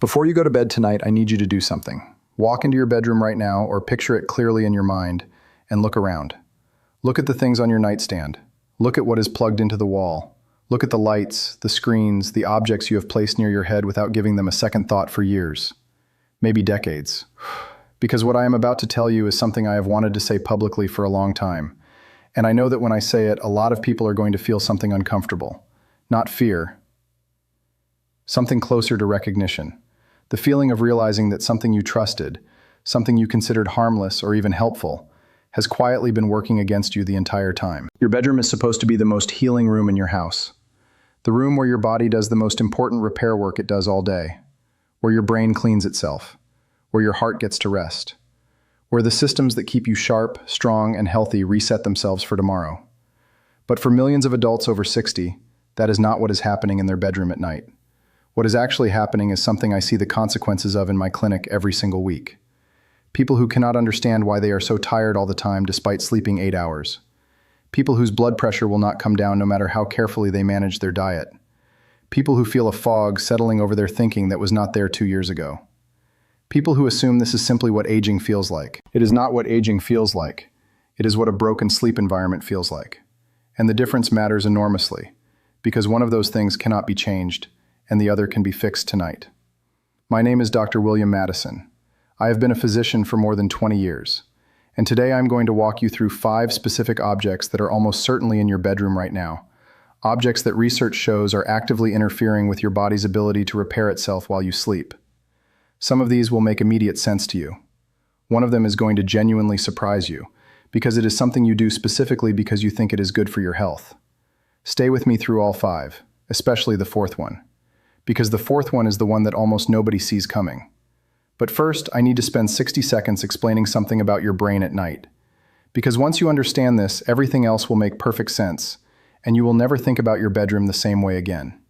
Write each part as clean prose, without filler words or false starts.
Before you go to bed tonight, I need you to do something. Walk into your bedroom right now or picture it clearly in your mind and look around. Look at the things on your nightstand. Look at what is plugged into the wall. Look at the lights, the screens, the objects you have placed near your head without giving them a second thought for years, maybe decades. Because what I am about to tell you is something I have wanted to say publicly for a long time. And I know that when I say it, a lot of people are going to feel something uncomfortable. Not fear. Something closer to recognition. The feeling of realizing that something you trusted, something you considered harmless or even helpful, has quietly been working against you the entire time. Your bedroom is supposed to be the most healing room in your house. The room where your body does the most important repair work it does all day. Where your brain cleans itself. Where your heart gets to rest. Where the systems that keep you sharp, strong, and healthy reset themselves for tomorrow. But for millions of adults over 60, that is not what is happening in their bedroom at night. What is actually happening is something I see the consequences of in my clinic every single week. People who cannot understand why they are so tired all the time despite sleeping 8 hours. People whose blood pressure will not come down no matter how carefully they manage their diet. People who feel a fog settling over their thinking that was not there 2 years ago. People who assume this is simply what aging feels like. It is not what aging feels like. It is what a broken sleep environment feels like. And the difference matters enormously, because one of those things cannot be changed, and the other can be fixed tonight. My name is Dr. William Madison. I have been a physician for more than 20 years, and today I'm going to walk you through 5 specific objects that are almost certainly in your bedroom right now. Objects that research shows are actively interfering with your body's ability to repair itself while you sleep. Some of these will make immediate sense to you. One of them is going to genuinely surprise you, because it is something you do specifically because you think it is good for your health. Stay with me through all 5, especially the 4th one. Because the 4th one is the one that almost nobody sees coming. But first, I need to spend 60 seconds explaining something about your brain at night. Because once you understand this, everything else will make perfect sense, and you will never think about your bedroom the same way again.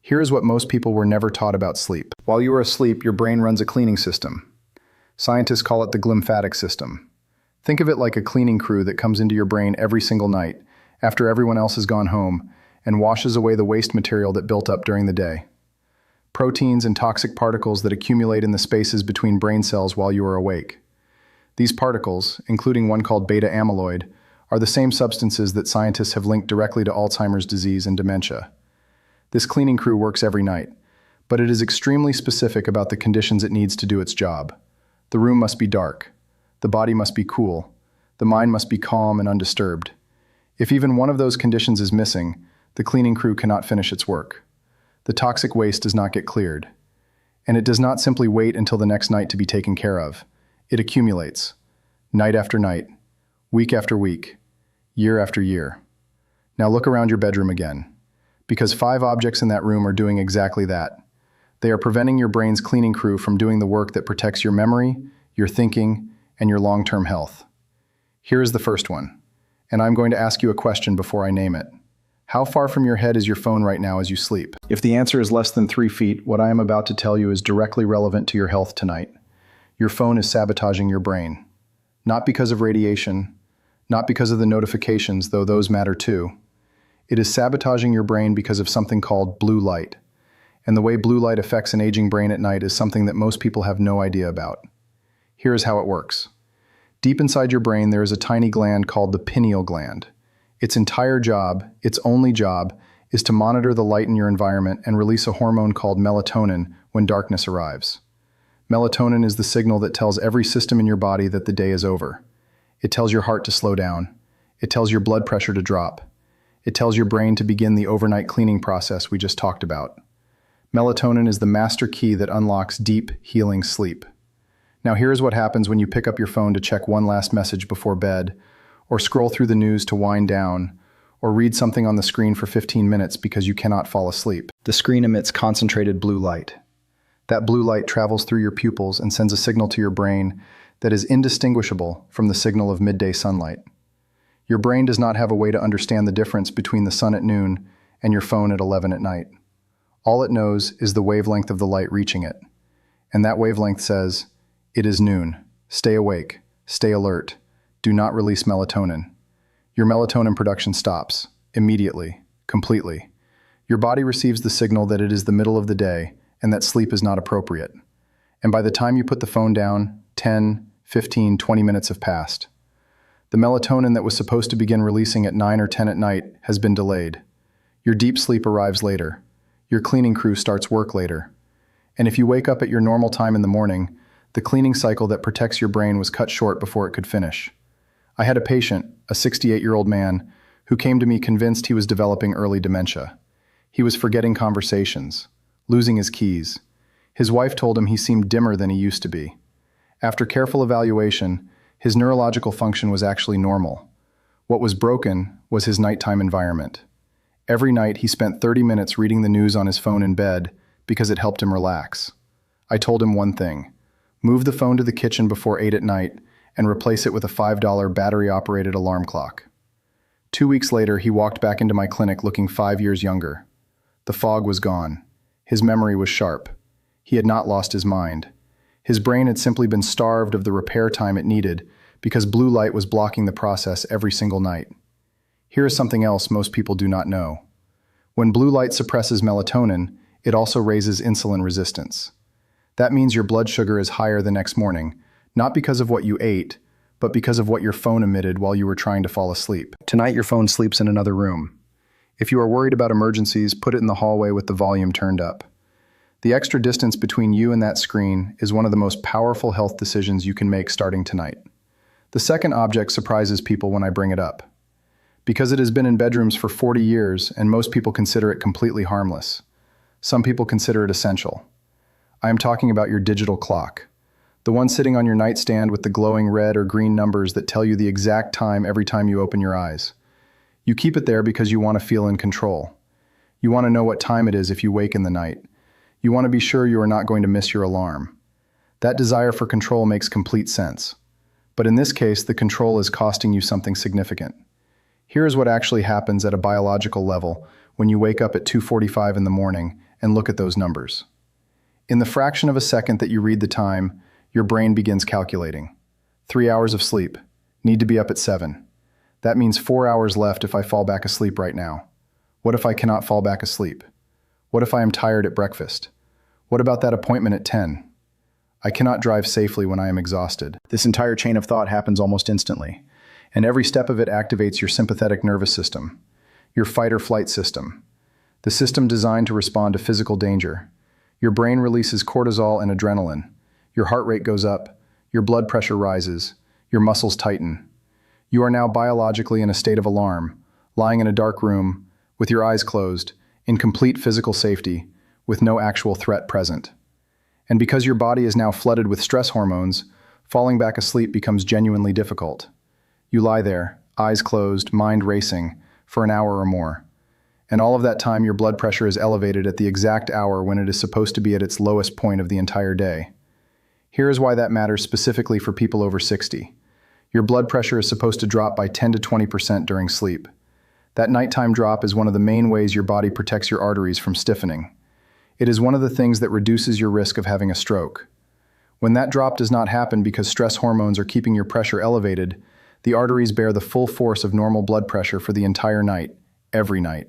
Here is what most people were never taught about sleep. While you are asleep, your brain runs a cleaning system. Scientists call it the glymphatic system. Think of it like a cleaning crew that comes into your brain every single night, after everyone else has gone home, and washes away the waste material that built up during the day. Proteins and toxic particles that accumulate in the spaces between brain cells while you are awake. These particles, including one called beta amyloid, are the same substances that scientists have linked directly to Alzheimer's disease and dementia. This cleaning crew works every night, but it is extremely specific about the conditions it needs to do its job. The room must be dark. The body must be cool. The mind must be calm and undisturbed. If even one of those conditions is missing, the cleaning crew cannot finish its work. The toxic waste does not get cleared. And it does not simply wait until the next night to be taken care of. It accumulates, night after night, week after week, year after year. Now look around your bedroom again, because 5 objects in that room are doing exactly that. They are preventing your brain's cleaning crew from doing the work that protects your memory, your thinking, and your long-term health. Here is the first one, and I'm going to ask you a question before I name it. How far from your head is your phone right now as you sleep? If the answer is less than 3 feet, what I am about to tell you is directly relevant to your health tonight. Your phone is sabotaging your brain. Not because of radiation, not because of the notifications, though those matter too. It is sabotaging your brain because of something called blue light. And the way blue light affects an aging brain at night is something that most people have no idea about. Here is how it works. Deep inside your brain, there is a tiny gland called the pineal gland. Its entire job, its only job, is to monitor the light in your environment and release a hormone called melatonin when darkness arrives. Melatonin is the signal that tells every system in your body that the day is over. It tells your heart to slow down. It tells your blood pressure to drop. It tells your brain to begin the overnight cleaning process we just talked about. Melatonin is the master key that unlocks deep, healing sleep. Now here's what happens when you pick up your phone to check one last message before bed, or scroll through the news to wind down, or read something on the screen for 15 minutes because you cannot fall asleep. The screen emits concentrated blue light. That blue light travels through your pupils and sends a signal to your brain that is indistinguishable from the signal of midday sunlight. Your brain does not have a way to understand the difference between the sun at noon and your phone at 11 at night. All it knows is the wavelength of the light reaching it. And that wavelength says, "It is noon. Stay awake. Stay alert. Do not release melatonin." Your melatonin production stops, immediately, completely. Your body receives the signal that it is the middle of the day, and that sleep is not appropriate. And by the time you put the phone down, 10, 15, 20 minutes have passed. The melatonin that was supposed to begin releasing at 9 or 10 at night has been delayed. Your deep sleep arrives later. Your cleaning crew starts work later. And if you wake up at your normal time in the morning, the cleaning cycle that protects your brain was cut short before it could finish. I had a patient, a 68-year-old man, who came to me convinced he was developing early dementia. He was forgetting conversations, losing his keys. His wife told him he seemed dimmer than he used to be. After careful evaluation, his neurological function was actually normal. What was broken was his nighttime environment. Every night he spent 30 minutes reading the news on his phone in bed because it helped him relax. I told him one thing: move the phone to the kitchen before 8 at night and replace it with a $5 battery-operated alarm clock. 2 weeks later, he walked back into my clinic looking 5 years younger. The fog was gone. His memory was sharp. He had not lost his mind. His brain had simply been starved of the repair time it needed because blue light was blocking the process every single night. Here is something else most people do not know. When blue light suppresses melatonin, it also raises insulin resistance. That means your blood sugar is higher the next morning, not because of what you ate, but because of what your phone emitted while you were trying to fall asleep. Tonight your phone sleeps in another room. If you are worried about emergencies, put it in the hallway with the volume turned up. The extra distance between you and that screen is one of the most powerful health decisions you can make starting tonight. The second object surprises people when I bring it up. Because it has been in bedrooms for 40 years and most people consider it completely harmless. Some people consider it essential. I am talking about your digital clock. The one sitting on your nightstand with the glowing red or green numbers that tell you the exact time every time you open your eyes. You keep it there because you want to feel in control. You want to know what time it is if you wake in the night. You want to be sure you are not going to miss your alarm. That desire for control makes complete sense. But in this case, the control is costing you something significant. Here is what actually happens at a biological level when you wake up at 2:45 in the morning and look at those numbers. In the fraction of a second that you read the time, your brain begins calculating. 3 hours of sleep. Need to be up at 7. That means 4 hours left if I fall back asleep right now. What if I cannot fall back asleep? What if I am tired at breakfast? What about that appointment at 10? I cannot drive safely when I am exhausted. This entire chain of thought happens almost instantly, and every step of it activates your sympathetic nervous system, your fight or flight system, the system designed to respond to physical danger. Your brain releases cortisol and adrenaline. Your heart rate goes up, your blood pressure rises, your muscles tighten. You are now biologically in a state of alarm, lying in a dark room, with your eyes closed, in complete physical safety, with no actual threat present. And because your body is now flooded with stress hormones, falling back asleep becomes genuinely difficult. You lie there, eyes closed, mind racing, for an hour or more. And all of that time your blood pressure is elevated at the exact hour when it is supposed to be at its lowest point of the entire day. Here is why that matters specifically for people over 60. Your blood pressure is supposed to drop by 10 to 20% during sleep. That nighttime drop is one of the main ways your body protects your arteries from stiffening. It is one of the things that reduces your risk of having a stroke. When that drop does not happen because stress hormones are keeping your pressure elevated, the arteries bear the full force of normal blood pressure for the entire night, every night.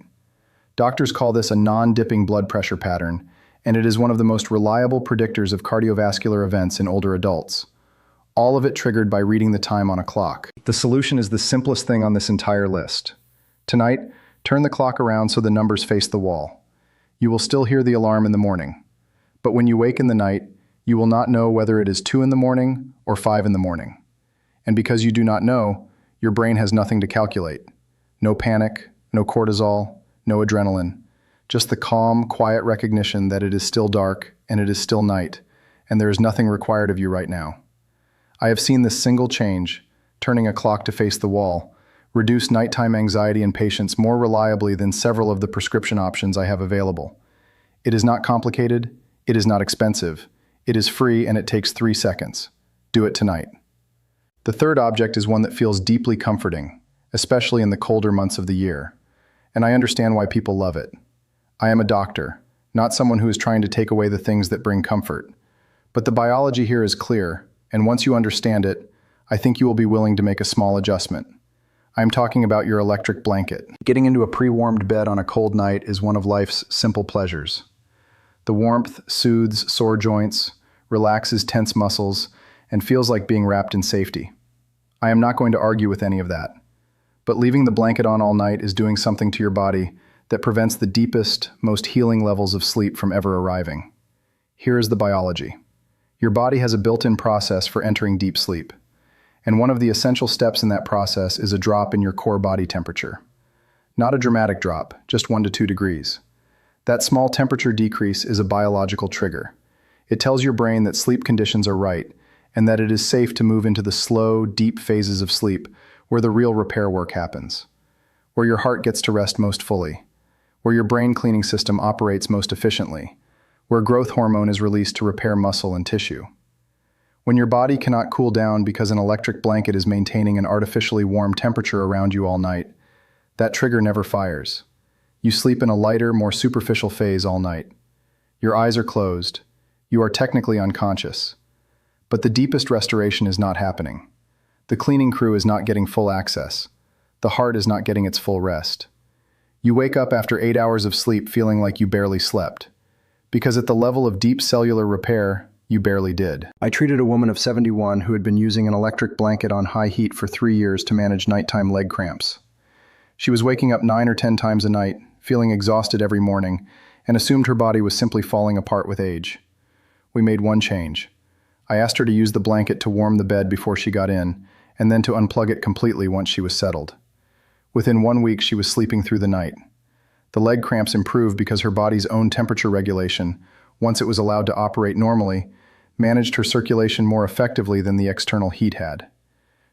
Doctors call this a non-dipping blood pressure pattern, and it is one of the most reliable predictors of cardiovascular events in older adults. All of it triggered by reading the time on a clock. The solution is the simplest thing on this entire list. Tonight, turn the clock around so the numbers face the wall. You will still hear the alarm in the morning. But when you wake in the night, you will not know whether it is 2 in the morning or 5 in the morning. And because you do not know, your brain has nothing to calculate. No panic, no cortisol, no adrenaline. Just the calm, quiet recognition that it is still dark and it is still night, and there is nothing required of you right now. I have seen this single change, turning a clock to face the wall, reduce nighttime anxiety in patients more reliably than several of the prescription options I have available. It is not complicated, it is not expensive, it is free, and it takes 3 seconds. Do it tonight. The third object is one that feels deeply comforting, especially in the colder months of the year, and I understand why people love it. I am a doctor, not someone who is trying to take away the things that bring comfort. But the biology here is clear, and once you understand it, I think you will be willing to make a small adjustment. I am talking about your electric blanket. Getting into a pre-warmed bed on a cold night is one of life's simple pleasures. The warmth soothes sore joints, relaxes tense muscles, and feels like being wrapped in safety. I am not going to argue with any of that. But leaving the blanket on all night is doing something to your body that prevents the deepest, most healing levels of sleep from ever arriving. Here is the biology. Your body has a built-in process for entering deep sleep. And one of the essential steps in that process is a drop in your core body temperature. Not a dramatic drop, just 1 to 2 degrees. That small temperature decrease is a biological trigger. It tells your brain that sleep conditions are right and that it is safe to move into the slow, deep phases of sleep where the real repair work happens, where your heart gets to rest most fully, where your brain cleaning system operates most efficiently, where growth hormone is released to repair muscle and tissue. When your body cannot cool down because an electric blanket is maintaining an artificially warm temperature around you all night, that trigger never fires. You sleep in a lighter, more superficial phase all night. Your eyes are closed. You are technically unconscious. But the deepest restoration is not happening. The cleaning crew is not getting full access. The heart is not getting its full rest. You wake up after 8 hours of sleep feeling like you barely slept. Because at the level of deep cellular repair, you barely did. I treated a woman of 71 who had been using an electric blanket on high heat for 3 years to manage nighttime leg cramps. She was waking up 9 or 10 times a night, feeling exhausted every morning, and assumed her body was simply falling apart with age. We made one change. I asked her to use the blanket to warm the bed before she got in, and then to unplug it completely once she was settled. Within 1 week, she was sleeping through the night. The leg cramps improved because her body's own temperature regulation, once it was allowed to operate normally, managed her circulation more effectively than the external heat had.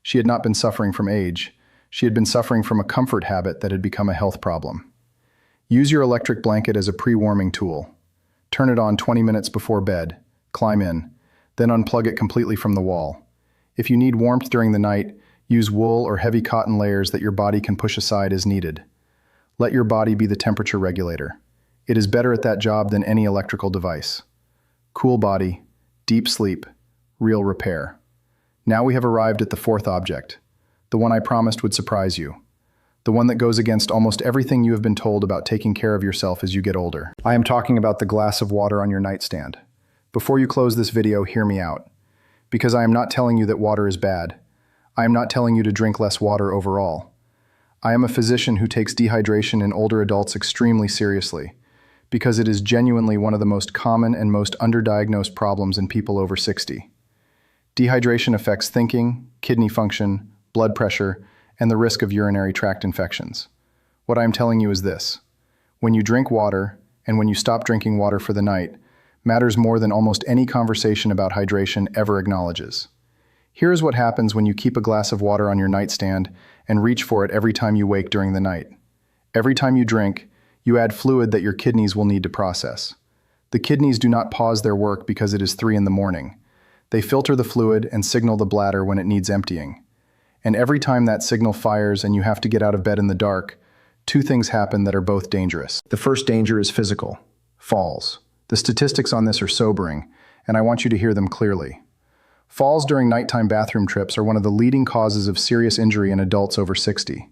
She had not been suffering from age. She had been suffering from a comfort habit that had become a health problem. Use your electric blanket as a pre-warming tool. Turn it on 20 minutes before bed, climb in, then unplug it completely from the wall. If you need warmth during the night, use wool or heavy cotton layers that your body can push aside as needed. Let your body be the temperature regulator. It is better at that job than any electrical device. Cool body, deep sleep, real repair. Now we have arrived at the fourth object, the one I promised would surprise you. The one that goes against almost everything you have been told about taking care of yourself as you get older. I am talking about the glass of water on your nightstand. Before you close this video, hear me out. Because I am not telling you that water is bad. I am not telling you to drink less water overall. I am a physician who takes dehydration in older adults extremely seriously, because it is genuinely one of the most common and most underdiagnosed problems in people over 60. Dehydration affects thinking, kidney function, blood pressure, and the risk of urinary tract infections. What I am telling you is this: when you drink water, and when you stop drinking water for the night, matters more than almost any conversation about hydration ever acknowledges. Here is what happens when you keep a glass of water on your nightstand and reach for it every time you wake during the night. Every time you drink, you add fluid that your kidneys will need to process. The kidneys do not pause their work because it is 3 in the morning. They filter the fluid and signal the bladder when it needs emptying. And every time that signal fires and you have to get out of bed in the dark, 2 things happen that are both dangerous. The first danger is physical: falls. The statistics on this are sobering, and I want you to hear them clearly. Falls during nighttime bathroom trips are one of the leading causes of serious injury in adults over 60.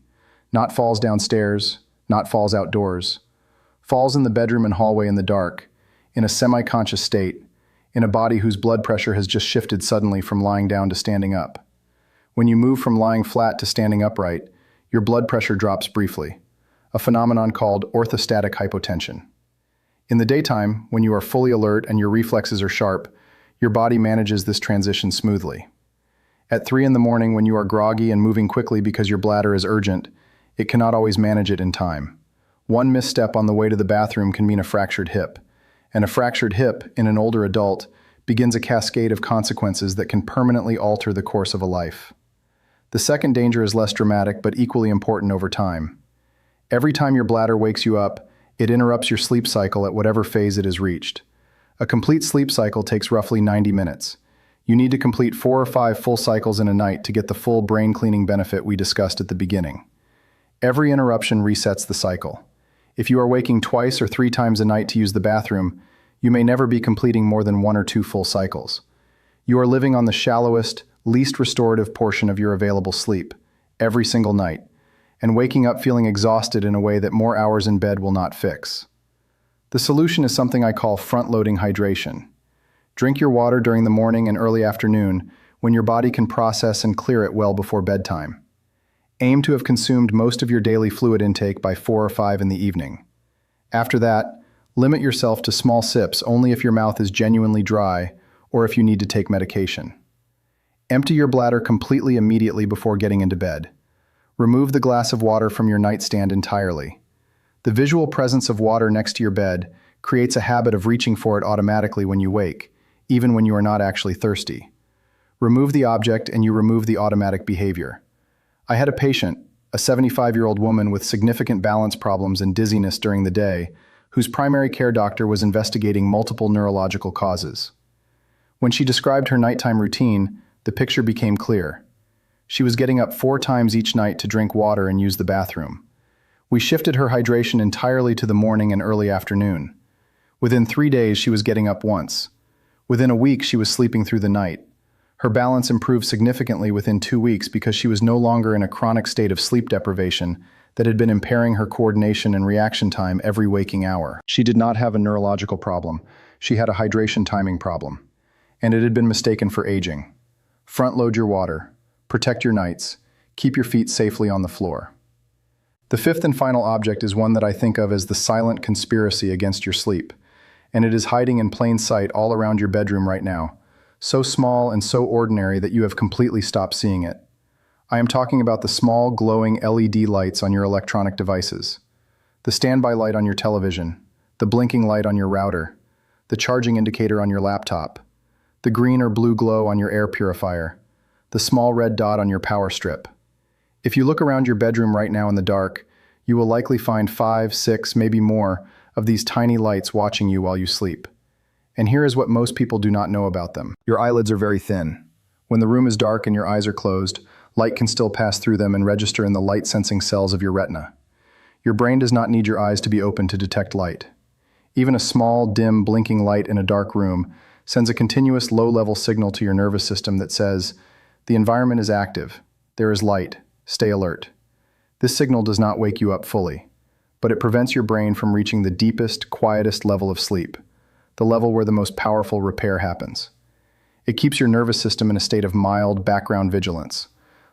Not falls downstairs, not falls outdoors. Falls in the bedroom and hallway in the dark, in a semi-conscious state, in a body whose blood pressure has just shifted suddenly from lying down to standing up. When you move from lying flat to standing upright, your blood pressure drops briefly, a phenomenon called orthostatic hypotension. In the daytime, when you are fully alert and your reflexes are sharp, your body manages this transition smoothly. At 3 in the morning, when you are groggy and moving quickly because your bladder is urgent, it cannot always manage it in time. One misstep on the way to the bathroom can mean a fractured hip, and a fractured hip in an older adult begins a cascade of consequences that can permanently alter the course of a life. The second danger is less dramatic but equally important over time. Every time your bladder wakes you up, it interrupts your sleep cycle at whatever phase it has reached. A complete sleep cycle takes roughly 90 minutes. You need to complete 4 or 5 full cycles in a night to get the full brain cleaning benefit we discussed at the beginning. Every interruption resets the cycle. If you are waking 2 or 3 times a night to use the bathroom, you may never be completing more than 1 or 2 full cycles. You are living on the shallowest, least restorative portion of your available sleep, every single night, and waking up feeling exhausted in a way that more hours in bed will not fix. The solution is something I call front-loading hydration. Drink your water during the morning and early afternoon when your body can process and clear it well before bedtime. Aim to have consumed most of your daily fluid intake by 4 or 5 in the evening. After that, limit yourself to small sips only if your mouth is genuinely dry or if you need to take medication. Empty your bladder completely immediately before getting into bed. Remove the glass of water from your nightstand entirely. The visual presence of water next to your bed creates a habit of reaching for it automatically when you wake, even when you are not actually thirsty. Remove the object and you remove the automatic behavior. I had a patient, a 75-year-old woman with significant balance problems and dizziness during the day, whose primary care doctor was investigating multiple neurological causes. When she described her nighttime routine, the picture became clear. She was getting up 4 times each night to drink water and use the bathroom. We shifted her hydration entirely to the morning and early afternoon. Within 3 days, she was getting up once. Within a week, she was sleeping through the night. Her balance improved significantly within 2 weeks because she was no longer in a chronic state of sleep deprivation that had been impairing her coordination and reaction time every waking hour. She did not have a neurological problem. She had a hydration timing problem, and it had been mistaken for aging. Front-load your water. Protect your nights. Keep your feet safely on the floor. The fifth and final object is one that I think of as the silent conspiracy against your sleep, and it is hiding in plain sight all around your bedroom right now, so small and so ordinary that you have completely stopped seeing it. I am talking about the small, glowing LED lights on your electronic devices, the standby light on your television, the blinking light on your router, the charging indicator on your laptop, the green or blue glow on your air purifier, the small red dot on your power strip. If you look around your bedroom right now in the dark, you will likely find 5, 6, maybe more of these tiny lights watching you while you sleep. And here is what most people do not know about them. Your eyelids are very thin. When the room is dark and your eyes are closed, light can still pass through them and register in the light-sensing cells of your retina. Your brain does not need your eyes to be open to detect light. Even a small, dim, blinking light in a dark room sends a continuous low-level signal to your nervous system that says, "The environment is active. There is light. Stay alert." This signal does not wake you up fully, but it prevents your brain from reaching the deepest, quietest level of sleep, the level where the most powerful repair happens. It keeps your nervous system in a state of mild background vigilance,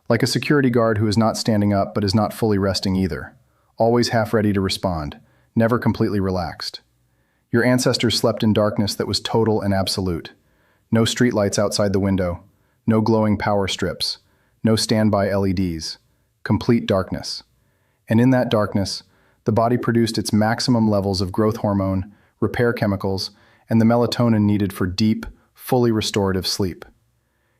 like a security guard who is not standing up but is not fully resting either, always half ready to respond, never completely relaxed. Your ancestors slept in darkness that was total and absolute. No streetlights outside the window, no glowing power strips, no standby LEDs, complete darkness. And in that darkness, the body produced its maximum levels of growth hormone, repair chemicals, and the melatonin needed for deep, fully restorative sleep.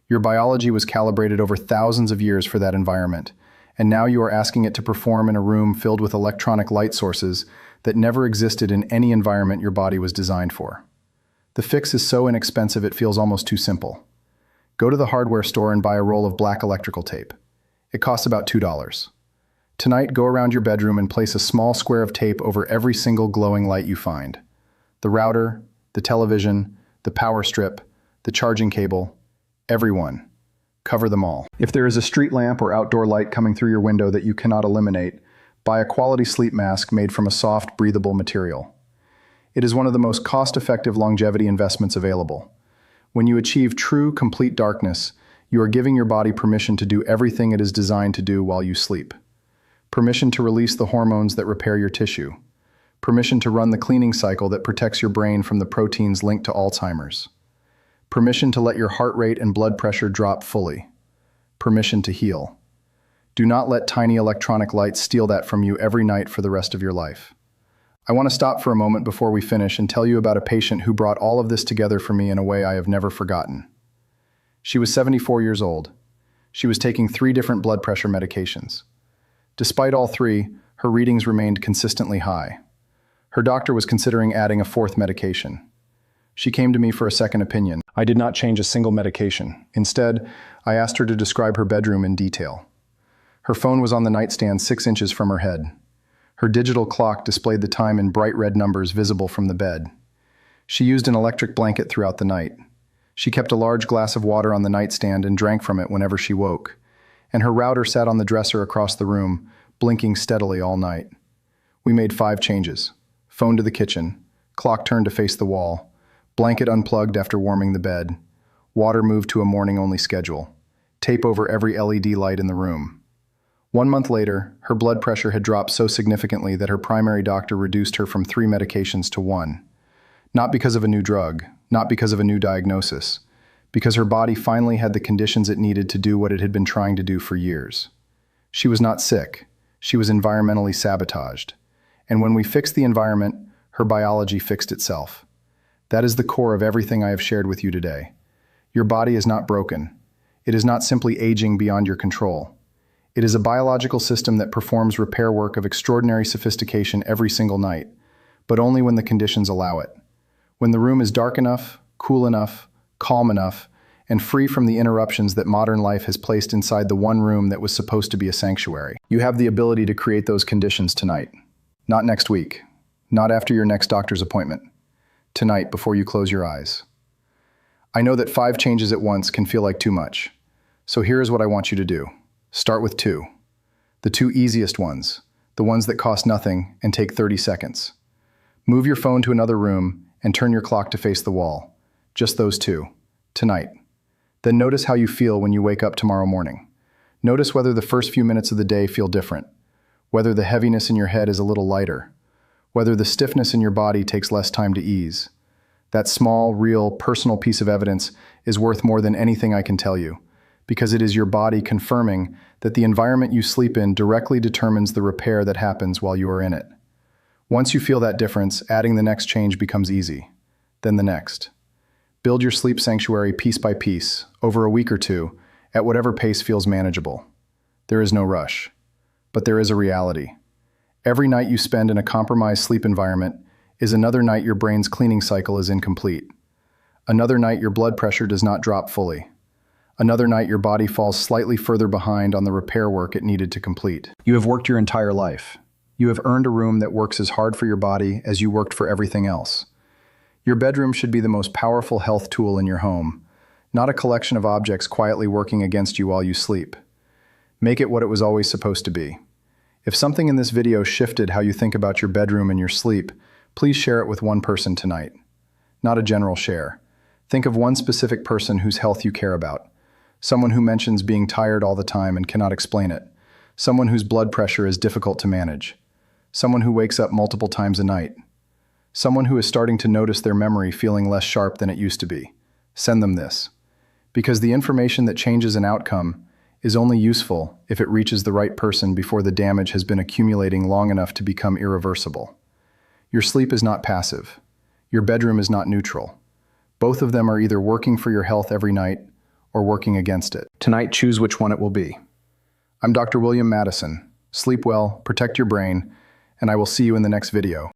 Your biology was calibrated over thousands of years for that environment, and now you are asking it to perform in a room filled with electronic light sources that never existed in any environment your body was designed for. The fix is so inexpensive it feels almost too simple. Go to the hardware store and buy a roll of black electrical tape. It costs about $2. Tonight, go around your bedroom and place a small square of tape over every single glowing light you find. The router, the television, the power strip, the charging cable, everyone. Cover them all. If there is a street lamp or outdoor light coming through your window that you cannot eliminate, buy a quality sleep mask made from a soft, breathable material. It is one of the most cost-effective longevity investments available. When you achieve true, complete darkness, you are giving your body permission to do everything it is designed to do while you sleep. Permission to release the hormones that repair your tissue. Permission to run the cleaning cycle that protects your brain from the proteins linked to Alzheimer's. Permission to let your heart rate and blood pressure drop fully. Permission to heal. Do not let tiny electronic lights steal that from you every night for the rest of your life. I want to stop for a moment before we finish and tell you about a patient who brought all of this together for me in a way I have never forgotten. She was 74 years old. She was taking 3 different blood pressure medications. Despite all 3, her readings remained consistently high. Her doctor was considering adding a 4th medication. She came to me for a second opinion. I did not change a single medication. Instead, I asked her to describe her bedroom in detail. Her phone was on the nightstand 6 inches from her head. Her digital clock displayed the time in bright red numbers visible from the bed. She used an electric blanket throughout the night. She kept a large glass of water on the nightstand and drank from it whenever she woke. And her router sat on the dresser across the room, blinking steadily all night. We made 5 changes. Phone to the kitchen, Clock turned to face the wall. Blanket unplugged after warming the bed. Water moved to a morning-only schedule. Tape over every LED light in the room. 1 month later, her blood pressure had dropped so significantly that her primary doctor reduced her from 3 medications to 1. Not because of a new drug, not because of a new diagnosis, because her body finally had the conditions it needed to do what it had been trying to do for years. She was not sick. She was environmentally sabotaged. And when we fixed the environment, her biology fixed itself. That is the core of everything I have shared with you today. Your body is not broken. It is not simply aging beyond your control. It is a biological system that performs repair work of extraordinary sophistication every single night, but only when the conditions allow it. When the room is dark enough, cool enough, calm enough, and free from the interruptions that modern life has placed inside the one room that was supposed to be a sanctuary. You have the ability to create those conditions tonight. Not next week. Not after your next doctor's appointment. Tonight, before you close your eyes. I know that 5 changes at once can feel like too much. So here is what I want you to do. Start with 2. The 2 easiest ones. The ones that cost nothing and take 30 seconds. Move your phone to another room and turn your clock to face the wall. Just those 2. Tonight. Then notice how you feel when you wake up tomorrow morning. Notice whether the first few minutes of the day feel different. Whether the heaviness in your head is a little lighter. Whether the stiffness in your body takes less time to ease. That small, real, personal piece of evidence is worth more than anything I can tell you, because it is your body confirming that the environment you sleep in directly determines the repair that happens while you are in it. Once you feel that difference, adding the next change becomes easy. Then the next. Build your sleep sanctuary piece by piece, over a week or 2, at whatever pace feels manageable. There is no rush. But there is a reality. Every night you spend in a compromised sleep environment is another night your brain's cleaning cycle is incomplete. Another night your blood pressure does not drop fully. Another night your body falls slightly further behind on the repair work it needed to complete. You have worked your entire life. You have earned a room that works as hard for your body as you worked for everything else. Your bedroom should be the most powerful health tool in your home, not a collection of objects quietly working against you while you sleep. Make it what it was always supposed to be. If something in this video shifted how you think about your bedroom and your sleep, please share it with one person tonight. Not a general share. Think of one specific person whose health you care about. Someone who mentions being tired all the time and cannot explain it. Someone whose blood pressure is difficult to manage. Someone who wakes up multiple times a night. Someone who is starting to notice their memory feeling less sharp than it used to be. Send them this. Because the information that changes an outcome is only useful if it reaches the right person before the damage has been accumulating long enough to become irreversible. Your sleep is not passive. Your bedroom is not neutral. Both of them are either working for your health every night or working against it. Tonight, choose which one it will be. I'm Dr. William Madison. Sleep well, protect your brain, and I will see you in the next video.